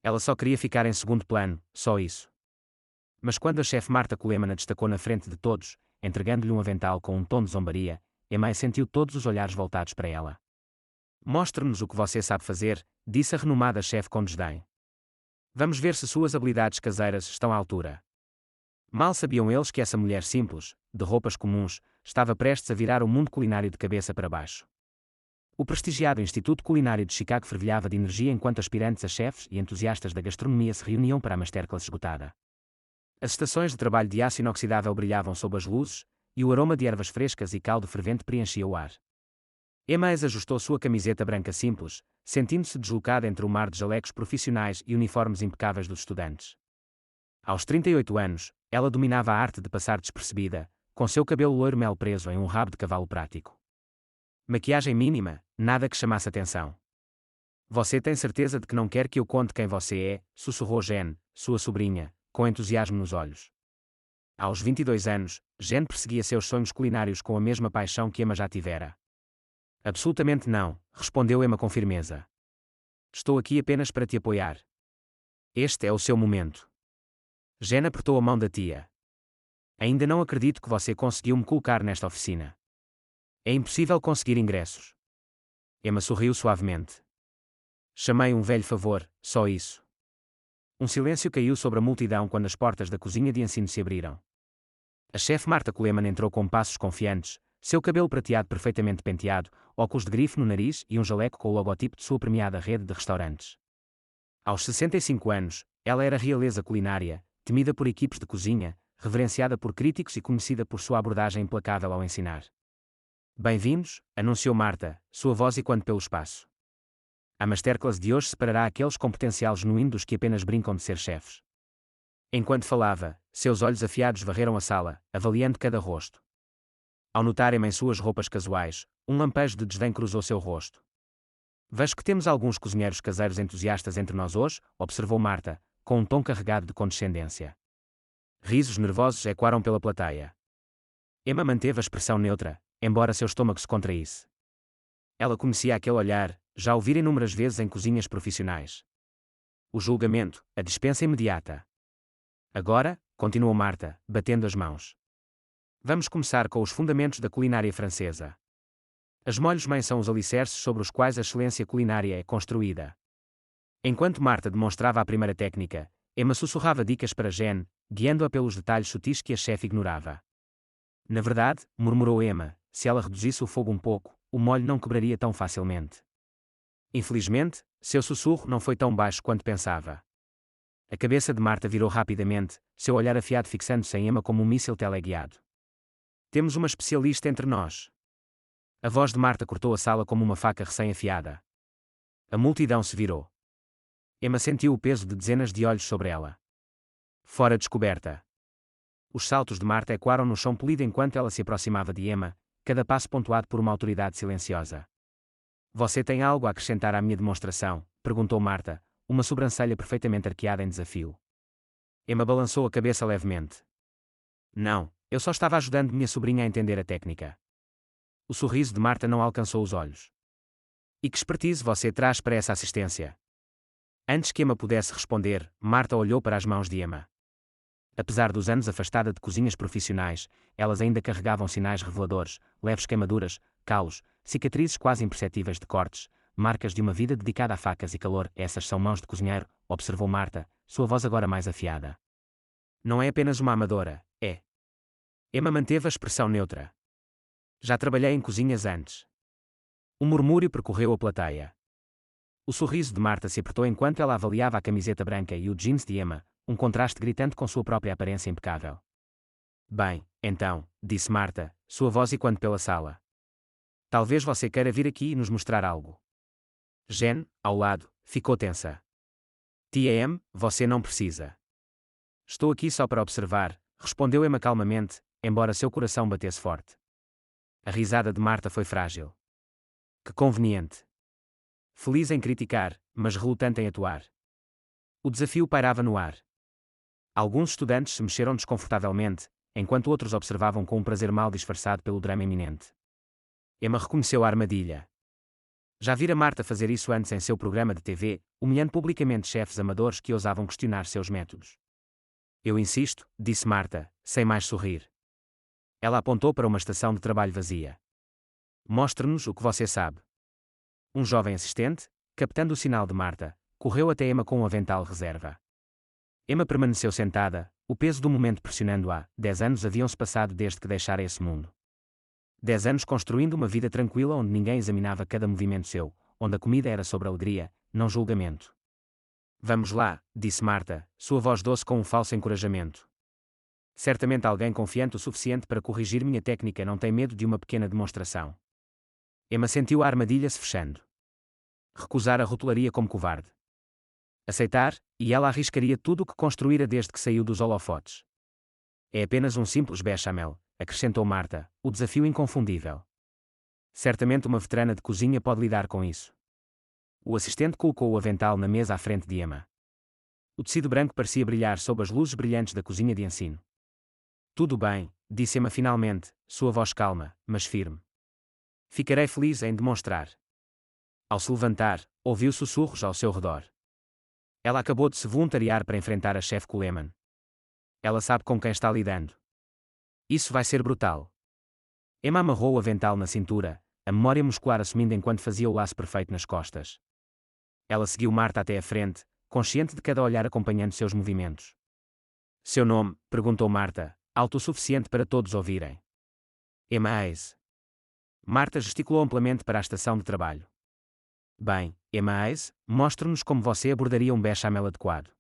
Ela só queria ficar em segundo plano, só isso. Mas quando a chefe Marta Coleman a destacou na frente de todos, entregando-lhe um avental com um tom de zombaria, Emma sentiu todos os olhares voltados para ela. Mostre-nos o que você sabe fazer, disse a renomada chefe com desdém. Vamos ver se suas habilidades caseiras estão à altura. Mal sabiam eles que essa mulher simples, de roupas comuns, estava prestes a virar o mundo culinário de cabeça para baixo. O prestigiado Instituto Culinário de Chicago fervilhava de energia enquanto aspirantes a chefes e entusiastas da gastronomia se reuniam para a masterclass esgotada. As estações de trabalho de aço inoxidável brilhavam sob as luzes, e o aroma de ervas frescas e caldo fervente preenchia o ar. Emma ajustou sua camiseta branca simples, sentindo-se deslocada entre o mar de jalecos profissionais e uniformes impecáveis dos estudantes. Aos 38 anos, ela dominava a arte de passar despercebida, com seu cabelo loiro mel preso em um rabo de cavalo prático. Maquiagem mínima, nada que chamasse atenção. Você tem certeza de que não quer que eu conte quem você é? Sussurrou Jen, sua sobrinha, com entusiasmo nos olhos. Aos 22 anos, Jen perseguia seus sonhos culinários com a mesma paixão que Emma já tivera. Absolutamente não, respondeu Emma com firmeza. Estou aqui apenas para te apoiar. Este é o seu momento. Jen apertou a mão da tia. Ainda não acredito que você conseguiu me colocar nesta oficina. É impossível conseguir ingressos. Emma sorriu suavemente. Chamei um velho favor, só isso. Um silêncio caiu sobre a multidão quando as portas da cozinha de ensino se abriram. A chefe Marta Coleman entrou com passos confiantes, seu cabelo prateado perfeitamente penteado, óculos de grife no nariz e um jaleco com o logotipo de sua premiada rede de restaurantes. Aos 65 anos, ela era realeza culinária, temida por equipes de cozinha, reverenciada por críticos e conhecida por sua abordagem implacável ao ensinar. Bem-vindos, anunciou Marta, sua voz ecoando pelo espaço. A masterclass de hoje separará aqueles com potencial genuíno dos que apenas brincam de ser chefes. Enquanto falava, seus olhos afiados varreram a sala, avaliando cada rosto. Ao notarem em suas roupas casuais, um lampejo de desdém cruzou seu rosto. Vejo que temos alguns cozinheiros caseiros entusiastas entre nós hoje, observou Marta, com um tom carregado de condescendência. Risos nervosos ecoaram pela plateia. Emma manteve a expressão neutra, embora seu estômago se contraísse. Ela conhecia aquele olhar, já o vira inúmeras vezes em cozinhas profissionais. O julgamento, a dispensa imediata. Agora, continuou Marta, batendo as mãos. Vamos começar com os fundamentos da culinária francesa. As molhos-mãe são os alicerces sobre os quais a excelência culinária é construída. Enquanto Marta demonstrava a primeira técnica, Emma sussurrava dicas para Jen, guiando-a pelos detalhes sutis que a chefe ignorava. Na verdade, murmurou Emma, se ela reduzisse o fogo um pouco, o molho não quebraria tão facilmente. Infelizmente, seu sussurro não foi tão baixo quanto pensava. A cabeça de Marta virou rapidamente, seu olhar afiado fixando-se em Emma como um míssil teleguiado. Temos uma especialista entre nós. A voz de Marta cortou a sala como uma faca recém-afiada. A multidão se virou. Emma sentiu o peso de dezenas de olhos sobre ela. Fora descoberta. Os saltos de Marta ecoaram no chão polido enquanto ela se aproximava de Emma, cada passo pontuado por uma autoridade silenciosa. Você tem algo a acrescentar à minha demonstração? Perguntou Marta, uma sobrancelha perfeitamente arqueada em desafio. Emma balançou a cabeça levemente. Não, eu só estava ajudando minha sobrinha a entender a técnica. O sorriso de Marta não alcançou os olhos. E que expertise você traz para essa assistência? Antes que Emma pudesse responder, Marta olhou para as mãos de Emma. Apesar dos anos afastada de cozinhas profissionais, elas ainda carregavam sinais reveladores, leves queimaduras, calos, cicatrizes quase imperceptíveis de cortes, marcas de uma vida dedicada a facas e calor. Essas são mãos de cozinheiro, observou Marta, sua voz agora mais afiada. Não é apenas uma amadora, é. Emma manteve a expressão neutra. Já trabalhei em cozinhas antes. Um murmúrio percorreu a plateia. O sorriso de Marta se apertou enquanto ela avaliava a camiseta branca e o jeans de Emma, um contraste gritante com sua própria aparência impecável. Bem, então, disse Marta, sua voz ecoando pela sala. Talvez você queira vir aqui e nos mostrar algo. Jen, ao lado, ficou tensa. Tia M, você não precisa. Estou aqui só para observar, respondeu Emma calmamente, embora seu coração batesse forte. A risada de Marta foi frágil. Que conveniente. Feliz em criticar, mas relutante em atuar. O desafio pairava no ar. Alguns estudantes se mexeram desconfortavelmente, enquanto outros observavam com um prazer mal disfarçado pelo drama iminente. Emma reconheceu a armadilha. Já vira Marta fazer isso antes em seu programa de TV, humilhando publicamente chefes amadores que ousavam questionar seus métodos. Eu insisto, disse Marta, sem mais sorrir. Ela apontou para uma estação de trabalho vazia. Mostre-nos o que você sabe. Um jovem assistente, captando o sinal de Marta, correu até Emma com um avental reserva. Emma permaneceu sentada, o peso do momento pressionando-a. 10 anos haviam-se passado desde que deixara esse mundo. 10 anos construindo uma vida tranquila onde ninguém examinava cada movimento seu, onde a comida era sobre alegria, não julgamento. Vamos lá, disse Marta, sua voz doce com um falso encorajamento. Certamente alguém confiante o suficiente para corrigir minha técnica não tem medo de uma pequena demonstração. Emma sentiu a armadilha se fechando. Recusar a rotularia como covarde. Aceitar, e ela arriscaria tudo o que construíra desde que saiu dos holofotes. É apenas um simples bechamel, acrescentou Marta, o desafio inconfundível. Certamente uma veterana de cozinha pode lidar com isso. O assistente colocou o avental na mesa à frente de Emma. O tecido branco parecia brilhar sob as luzes brilhantes da cozinha de ensino. Tudo bem, disse Emma finalmente, sua voz calma, mas firme. Ficarei feliz em demonstrar. Ao se levantar, ouviu sussurros ao seu redor. Ela acabou de se voluntariar para enfrentar a chefe Coleman. Ela sabe com quem está lidando. Isso vai ser brutal. Emma amarrou o avental na cintura, a memória muscular assumindo enquanto fazia o laço perfeito nas costas. Ela seguiu Marta até a frente, consciente de cada olhar acompanhando seus movimentos. Seu nome? Perguntou Marta, alto o suficiente para todos ouvirem. Emma Hayes. Marta gesticulou amplamente para a estação de trabalho. Bem, Emma Hayes, mostre-nos como você abordaria um bechamel adequado.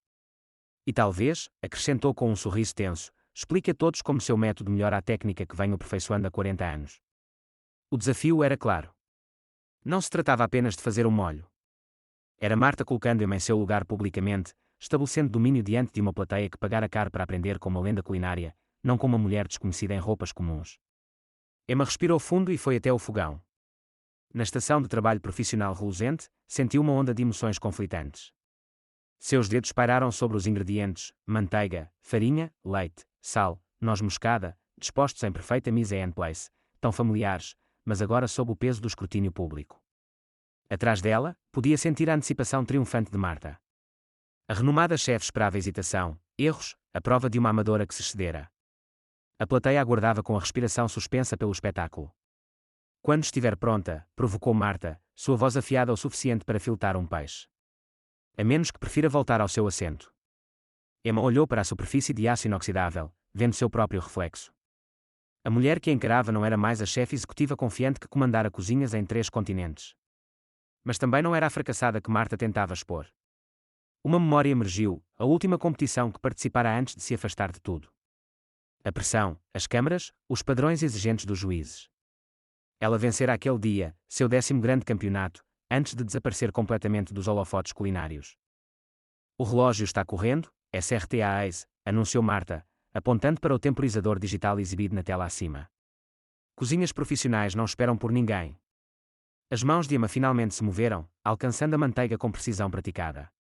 E talvez, acrescentou com um sorriso tenso, explique a todos como seu método melhora a técnica que venho aperfeiçoando há 40 anos. O desafio era claro. Não se tratava apenas de fazer um molho. Era Marta colocando Emma em seu lugar publicamente, estabelecendo domínio diante de uma plateia que pagara caro para aprender com uma lenda culinária, não com uma mulher desconhecida em roupas comuns. Emma respirou fundo e foi até o fogão. Na estação de trabalho profissional reluzente, sentiu uma onda de emoções conflitantes. Seus dedos pairaram sobre os ingredientes, manteiga, farinha, leite, sal, noz moscada, dispostos em perfeita mise en place, tão familiares, mas agora sob o peso do escrutínio público. Atrás dela, podia sentir a antecipação triunfante de Marta. A renomada chefe esperava hesitação, erros, a prova de uma amadora que se excedera. A plateia aguardava com a respiração suspensa pelo espetáculo. Quando estiver pronta, provocou Marta, sua voz afiada o suficiente para filetar um peixe. A menos que prefira voltar ao seu assento. Emma olhou para a superfície de aço inoxidável, vendo seu próprio reflexo. A mulher que a encarava não era mais a chefe executiva confiante que comandara cozinhas em 3 continentes. Mas também não era a fracassada que Marta tentava expor. Uma memória emergiu, a última competição que participara antes de se afastar de tudo. A pressão, as câmaras, os padrões exigentes dos juízes. Ela vencera aquele dia, seu 10º grande campeonato, antes de desaparecer completamente dos holofotes culinários. O relógio está correndo, SRTA Ace, anunciou Marta, apontando para o temporizador digital exibido na tela acima. Cozinhas profissionais não esperam por ninguém. As mãos de Emma finalmente se moveram, alcançando a manteiga com precisão praticada.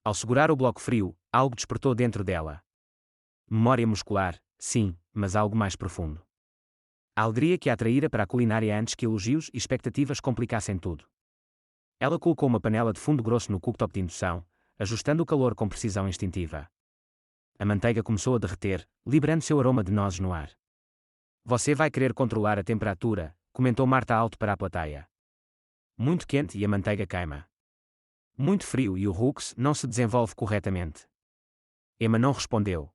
Ao segurar o bloco frio, algo despertou dentro dela. Memória muscular, sim, mas algo mais profundo. A alegria que a atraíra para a culinária antes que elogios e expectativas complicassem tudo. Ela colocou uma panela de fundo grosso no cooktop de indução, ajustando o calor com precisão instintiva. A manteiga começou a derreter, liberando seu aroma de nozes no ar. Você vai querer controlar a temperatura, comentou Marta alto para a plateia. Muito quente e a manteiga queima. Muito frio e o hooks não se desenvolve corretamente. Emma não respondeu.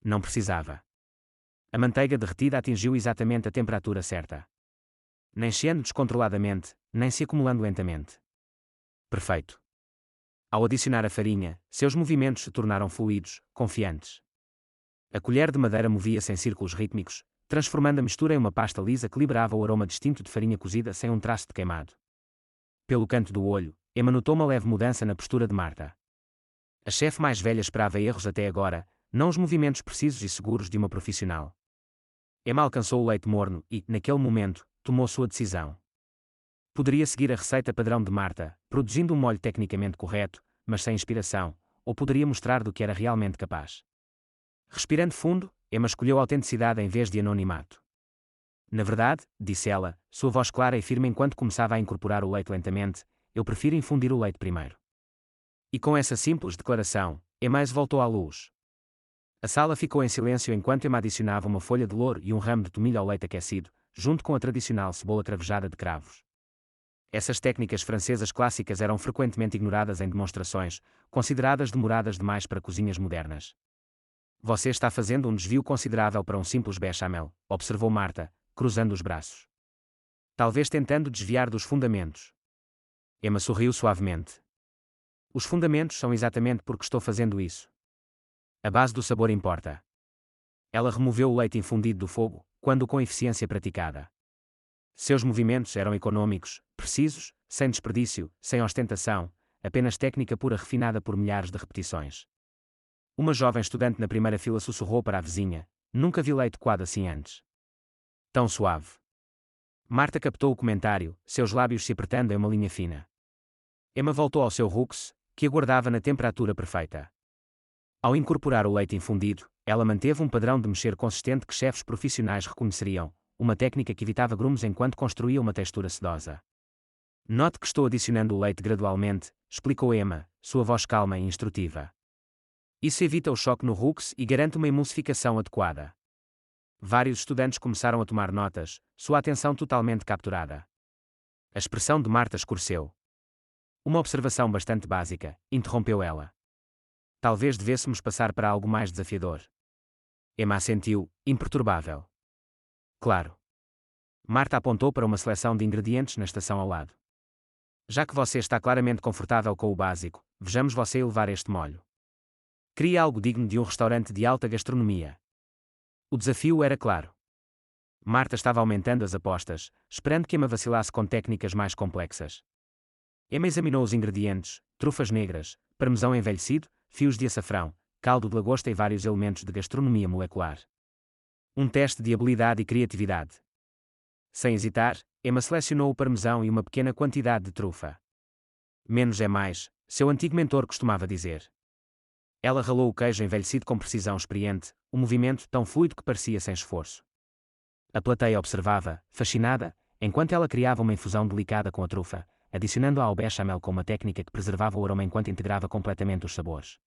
Não precisava. A manteiga derretida atingiu exatamente a temperatura certa. Nem enchendo descontroladamente, nem se acumulando lentamente. Perfeito. Ao adicionar a farinha, seus movimentos se tornaram fluidos, confiantes. A colher de madeira movia-se em círculos rítmicos, transformando a mistura em uma pasta lisa que liberava o aroma distinto de farinha cozida sem um traço de queimado. Pelo canto do olho, Emma notou uma leve mudança na postura de Marta. A chefe mais velha esperava erros até agora, não os movimentos precisos e seguros de uma profissional. Emma alcançou o leite morno e, naquele momento, tomou sua decisão. Poderia seguir a receita padrão de Marta, produzindo um molho tecnicamente correto, mas sem inspiração, ou poderia mostrar do que era realmente capaz. Respirando fundo, Emma escolheu autenticidade em vez de anonimato. Na verdade, disse ela, sua voz clara e firme enquanto começava a incorporar o leite lentamente, eu prefiro infundir o leite primeiro. E com essa simples declaração, Emma voltou à luz. A sala ficou em silêncio enquanto Emma adicionava uma folha de louro e um ramo de tomilho ao leite aquecido, junto com a tradicional cebola cravejada de cravos. Essas técnicas francesas clássicas eram frequentemente ignoradas em demonstrações, consideradas demoradas demais para cozinhas modernas. Você está fazendo um desvio considerável para um simples bechamel, observou Marta, cruzando os braços. Talvez tentando desviar dos fundamentos. Emma sorriu suavemente. Os fundamentos são exatamente porque estou fazendo isso. A base do sabor importa. Ela removeu o leite infundido do fogo, quando com eficiência praticada. Seus movimentos eram econômicos, precisos, sem desperdício, sem ostentação, apenas técnica pura refinada por milhares de repetições. Uma jovem estudante na primeira fila sussurrou para a vizinha: nunca vi leite coado assim antes. Tão suave. Marta captou o comentário, seus lábios se apertando em uma linha fina. Emma voltou ao seu Rux, que aguardava na temperatura perfeita. Ao incorporar o leite infundido, ela manteve um padrão de mexer consistente que chefes profissionais reconheceriam, uma técnica que evitava grumos enquanto construía uma textura sedosa. Note que estou adicionando o leite gradualmente, explicou Emma, sua voz calma e instrutiva. Isso evita o choque no Rux e garante uma emulsificação adequada. Vários estudantes começaram a tomar notas, sua atenção totalmente capturada. A expressão de Marta escureceu. Uma observação bastante básica, interrompeu ela. Talvez devêssemos passar para algo mais desafiador. Emma assentiu, imperturbável. Claro. Marta apontou para uma seleção de ingredientes na estação ao lado. Já que você está claramente confortável com o básico, vejamos você elevar este molho. Cria algo digno de um restaurante de alta gastronomia. O desafio era claro. Marta estava aumentando as apostas, esperando que Emma vacilasse com técnicas mais complexas. Emma examinou os ingredientes: trufas negras, parmesão envelhecido, fios de açafrão, caldo de lagosta e vários elementos de gastronomia molecular. Um teste de habilidade e criatividade. Sem hesitar, Emma selecionou o parmesão e uma pequena quantidade de trufa. Menos é mais, seu antigo mentor costumava dizer. Ela ralou o queijo envelhecido com precisão experiente, um movimento tão fluido que parecia sem esforço. A plateia observava, fascinada, enquanto ela criava uma infusão delicada com a trufa, adicionando-a ao bechamel com uma técnica que preservava o aroma enquanto integrava completamente os sabores.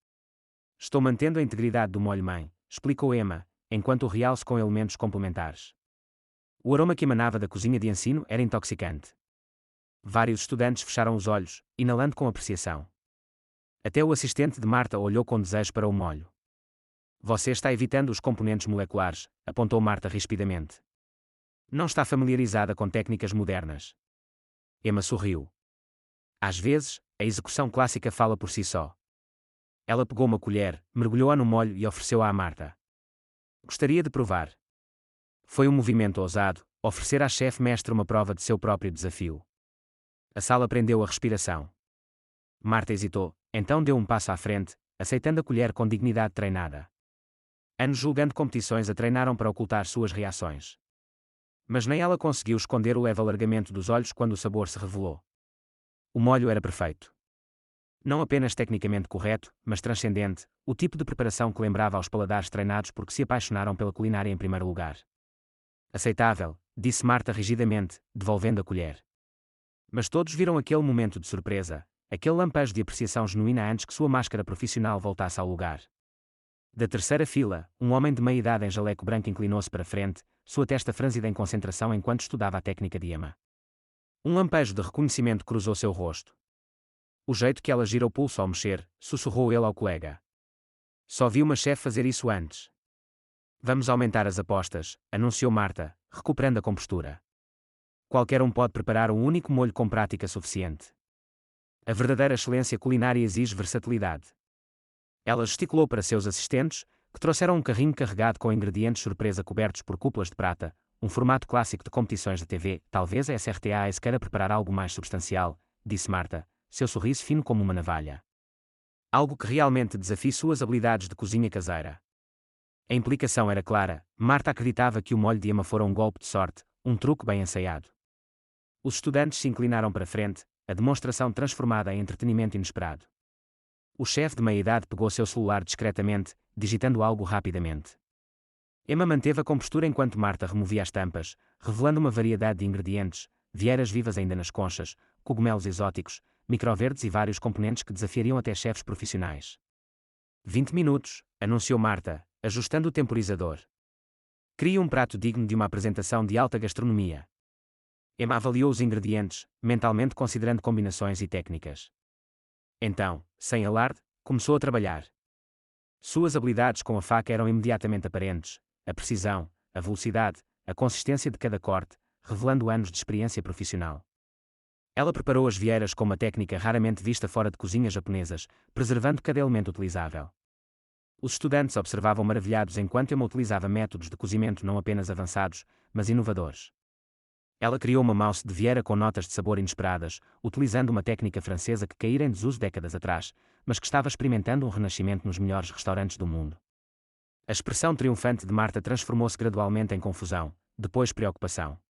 Estou mantendo a integridade do molho-mãe, explicou Emma, enquanto o realce com elementos complementares. O aroma que emanava da cozinha de ensino era intoxicante. Vários estudantes fecharam os olhos, inalando com apreciação. Até o assistente de Marta olhou com desejo para o molho. Você está evitando os componentes moleculares, apontou Marta rispidamente. Não está familiarizada com técnicas modernas. Emma sorriu. Às vezes, a execução clássica fala por si só. Ela pegou uma colher, mergulhou-a no molho e ofereceu-a a Marta. Gostaria de provar. Foi um movimento ousado, oferecer à chefe mestre uma prova de seu próprio desafio. A sala prendeu a respiração. Marta hesitou, então deu um passo à frente, aceitando a colher com dignidade treinada. Anos julgando competições a treinaram para ocultar suas reações. Mas nem ela conseguiu esconder o leve alargamento dos olhos quando o sabor se revelou. O molho era perfeito. Não apenas tecnicamente correto, mas transcendente, o tipo de preparação que lembrava aos paladares treinados porque se apaixonaram pela culinária em primeiro lugar. Aceitável, disse Marta rigidamente, devolvendo a colher. Mas todos viram aquele momento de surpresa, aquele lampejo de apreciação genuína antes que sua máscara profissional voltasse ao lugar. Da terceira fila, um homem de meia idade em jaleco branco inclinou-se para frente, sua testa franzida em concentração enquanto estudava a técnica de Emma. Um lampejo de reconhecimento cruzou seu rosto. O jeito que ela gira o pulso ao mexer, sussurrou ele ao colega. Só vi uma chefe fazer isso antes. Vamos aumentar as apostas, anunciou Marta, recuperando a compostura. Qualquer um pode preparar um único molho com prática suficiente. A verdadeira excelência culinária exige versatilidade. Ela gesticulou para seus assistentes, que trouxeram um carrinho carregado com ingredientes surpresa cobertos por cúpulas de prata, um formato clássico de competições de TV. Talvez a SRTAS queira preparar algo mais substancial, disse Marta, seu sorriso fino como uma navalha. Algo que realmente desafie suas habilidades de cozinha caseira. A implicação era clara, Marta acreditava que o molho de Emma fora um golpe de sorte, um truque bem ensaiado. Os estudantes se inclinaram para frente, a demonstração transformada em entretenimento inesperado. O chefe de meia-idade pegou seu celular discretamente, digitando algo rapidamente. Emma manteve a compostura enquanto Marta removia as tampas, revelando uma variedade de ingredientes, vieiras vivas ainda nas conchas, cogumelos exóticos, microverdes e vários componentes que desafiariam até chefes profissionais. 20 minutos, anunciou Marta, ajustando o temporizador. Crie um prato digno de uma apresentação de alta gastronomia. Emma avaliou os ingredientes, mentalmente considerando combinações e técnicas. Então, sem alarde, começou a trabalhar. Suas habilidades com a faca eram imediatamente aparentes, a precisão, a velocidade, a consistência de cada corte, revelando anos de experiência profissional. Ela preparou as vieiras com uma técnica raramente vista fora de cozinhas japonesas, preservando cada elemento utilizável. Os estudantes observavam maravilhados enquanto Emma utilizava métodos de cozimento não apenas avançados, mas inovadores. Ela criou uma mousse de vieira com notas de sabor inesperadas, utilizando uma técnica francesa que caíra em desuso décadas atrás, mas que estava experimentando um renascimento nos melhores restaurantes do mundo. A expressão triunfante de Marta transformou-se gradualmente em confusão, depois preocupação.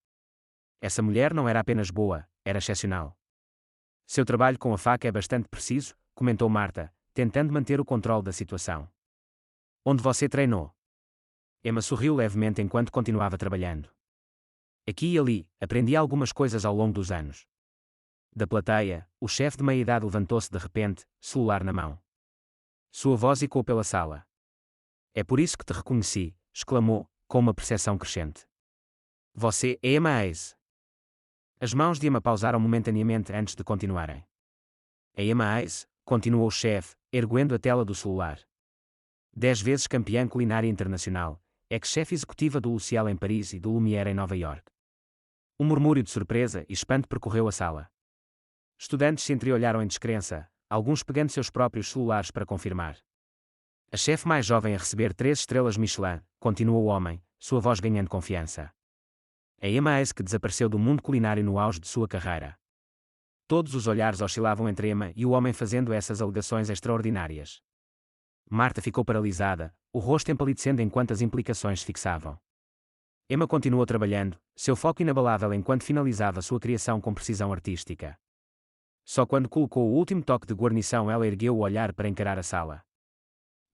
Essa mulher não era apenas boa, era excepcional. Seu trabalho com a faca é bastante preciso, comentou Marta, tentando manter o controle da situação. Onde você treinou? Emma sorriu levemente enquanto continuava trabalhando. Aqui e ali, aprendi algumas coisas ao longo dos anos. Da plateia, o chefe de meia-idade levantou-se de repente, celular na mão. Sua voz ecoou pela sala. É por isso que te reconheci, exclamou, com uma percepção crescente. Você é Emma Hayes. As mãos de Emma pausaram momentaneamente antes de continuarem. A Emma Hayes, continuou o chefe, erguendo a tela do celular. 10 vezes campeã culinária internacional, ex-chefe executiva do Luciel em Paris e do Lumière em Nova York. Um murmúrio de surpresa e espanto percorreu a sala. Estudantes se entreolharam em descrença, alguns pegando seus próprios celulares para confirmar. A chefe mais jovem a receber 3 estrelas Michelin, continuou o homem, sua voz ganhando confiança. A Emma Hayes que desapareceu do mundo culinário no auge de sua carreira. Todos os olhares oscilavam entre Emma e o homem fazendo essas alegações extraordinárias. Marta ficou paralisada, o rosto empalidecendo enquanto as implicações se fixavam. Emma continuou trabalhando, seu foco inabalável enquanto finalizava sua criação com precisão artística. Só quando colocou o último toque de guarnição ela ergueu o olhar para encarar a sala.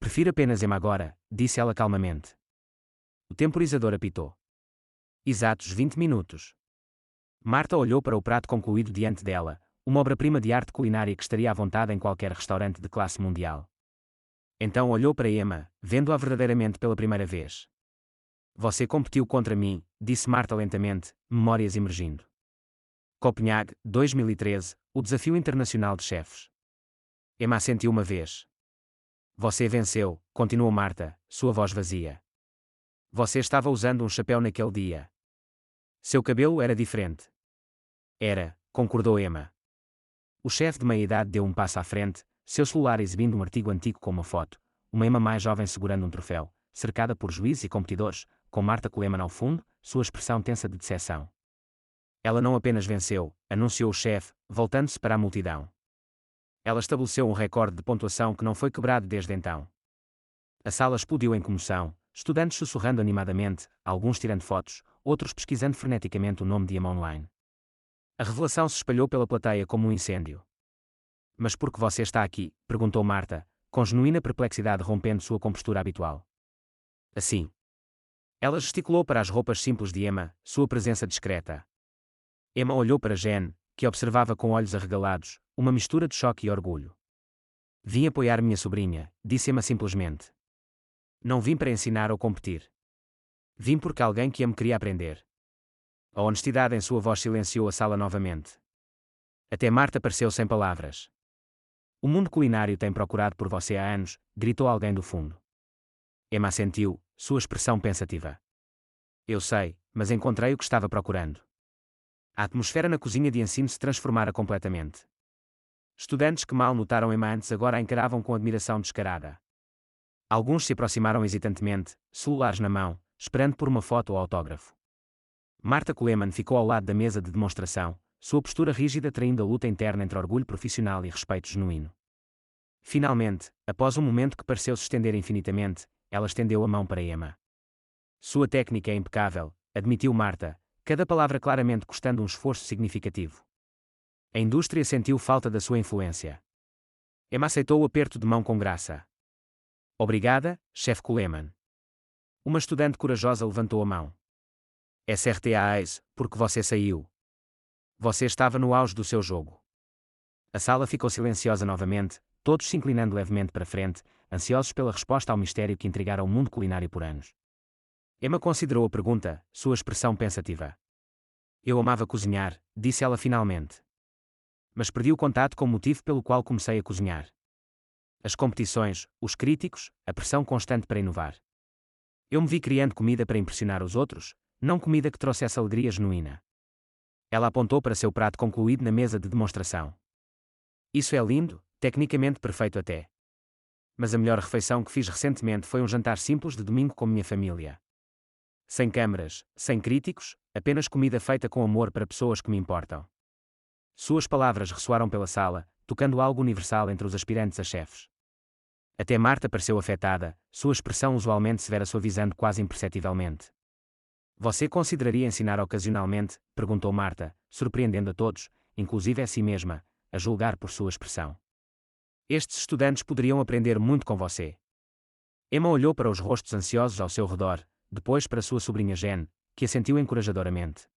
Prefiro apenas Emma agora, disse ela calmamente. O temporizador apitou. Exatos 20 minutos. Marta olhou para o prato concluído diante dela, uma obra-prima de arte culinária que estaria à vontade em qualquer restaurante de classe mundial. Então olhou para Emma, vendo-a verdadeiramente pela primeira vez. Você competiu contra mim, disse Marta lentamente, memórias emergindo. Copenhague, 2013, o desafio internacional de chefes. Emma assentiu uma vez. Você venceu, continuou Marta, sua voz vazia. Você estava usando um chapéu naquele dia. Seu cabelo era diferente. Era, concordou Emma. O chefe de meia-idade deu um passo à frente, seu celular exibindo um artigo antigo com uma foto, uma Emma mais jovem segurando um troféu, cercada por juízes e competidores, com Marta Coleman ao fundo, sua expressão tensa de decepção. Ela não apenas venceu, anunciou o chefe, voltando-se para a multidão. Ela estabeleceu um recorde de pontuação que não foi quebrado desde então. A sala explodiu em comoção, estudantes sussurrando animadamente, alguns tirando fotos, outros pesquisando freneticamente o nome de Emma online. A revelação se espalhou pela plateia como um incêndio. Mas por que você está aqui? Perguntou Marta, com genuína perplexidade rompendo sua compostura habitual. Assim. Ela gesticulou para as roupas simples de Emma, sua presença discreta. Emma olhou para Jen, que observava com olhos arregalados, uma mistura de choque e orgulho. Vim apoiar minha sobrinha, disse Emma simplesmente. Não vim para ensinar ou competir. Vim porque alguém que me queria aprender. A honestidade em sua voz silenciou a sala novamente. Até Marta pareceu sem palavras. O mundo culinário tem procurado por você há anos, gritou alguém do fundo. Emma assentiu, sua expressão pensativa. Eu sei, mas encontrei o que estava procurando. A atmosfera na cozinha de ensino se transformara completamente. Estudantes que mal notaram Emma antes agora a encaravam com admiração descarada. Alguns se aproximaram hesitantemente, celulares na mão, esperando por uma foto ou autógrafo. Marta Coleman ficou ao lado da mesa de demonstração, sua postura rígida traindo a luta interna entre orgulho profissional e respeito genuíno. Finalmente, após um momento que pareceu se estender infinitamente, ela estendeu a mão para Emma. Sua técnica é impecável, admitiu Marta, cada palavra claramente custando um esforço significativo. A indústria sentiu falta da sua influência. Emma aceitou o aperto de mão com graça. Obrigada, chefe Coleman. Uma estudante corajosa levantou a mão. SRTAs, porque você saiu. Você estava no auge do seu jogo. A sala ficou silenciosa novamente, todos se inclinando levemente para frente, ansiosos pela resposta ao mistério que intrigara o mundo culinário por anos. Emma considerou a pergunta, sua expressão pensativa. Eu amava cozinhar, disse ela finalmente. Mas perdi o contato com o motivo pelo qual comecei a cozinhar. As competições, os críticos, a pressão constante para inovar. Eu me vi criando comida para impressionar os outros, não comida que trouxesse alegria genuína. Ela apontou para seu prato concluído na mesa de demonstração. Isso é lindo, tecnicamente perfeito até. Mas a melhor refeição que fiz recentemente foi um jantar simples de domingo com minha família. Sem câmaras, sem críticos, apenas comida feita com amor para pessoas que me importam. Suas palavras ressoaram pela sala, tocando algo universal entre os aspirantes a chefes. Até Marta pareceu afetada, sua expressão usualmente severa suavizando quase imperceptivelmente. Você consideraria ensinar ocasionalmente? Perguntou Marta, surpreendendo a todos, inclusive a si mesma, a julgar por sua expressão. Estes estudantes poderiam aprender muito com você. Emma olhou para os rostos ansiosos ao seu redor, depois para sua sobrinha Jen, que assentiu encorajadoramente.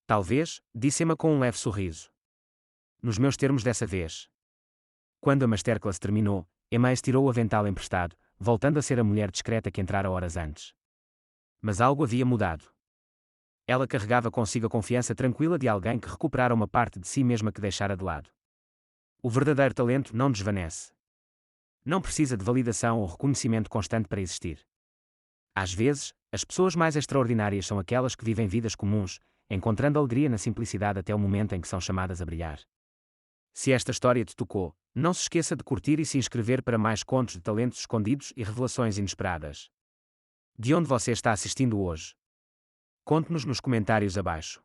Talvez, disse Emma com um leve sorriso. Nos meus termos dessa vez. Quando a masterclass terminou, Emma estirou o avental emprestado, voltando a ser a mulher discreta que entrara horas antes. Mas algo havia mudado. Ela carregava consigo a confiança tranquila de alguém que recuperara uma parte de si mesma que deixara de lado. O verdadeiro talento não desvanece. Não precisa de validação ou reconhecimento constante para existir. Às vezes, as pessoas mais extraordinárias são aquelas que vivem vidas comuns, encontrando alegria na simplicidade até o momento em que são chamadas a brilhar. Se esta história te tocou, não se esqueça de curtir e se inscrever para mais contos de talentos escondidos e revelações inesperadas. De onde você está assistindo hoje? Conte-nos nos comentários abaixo.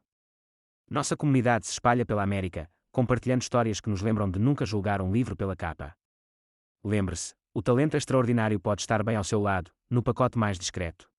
Nossa comunidade se espalha pela América, compartilhando histórias que nos lembram de nunca julgar um livro pela capa. Lembre-se, o talento extraordinário pode estar bem ao seu lado, no pacote mais discreto.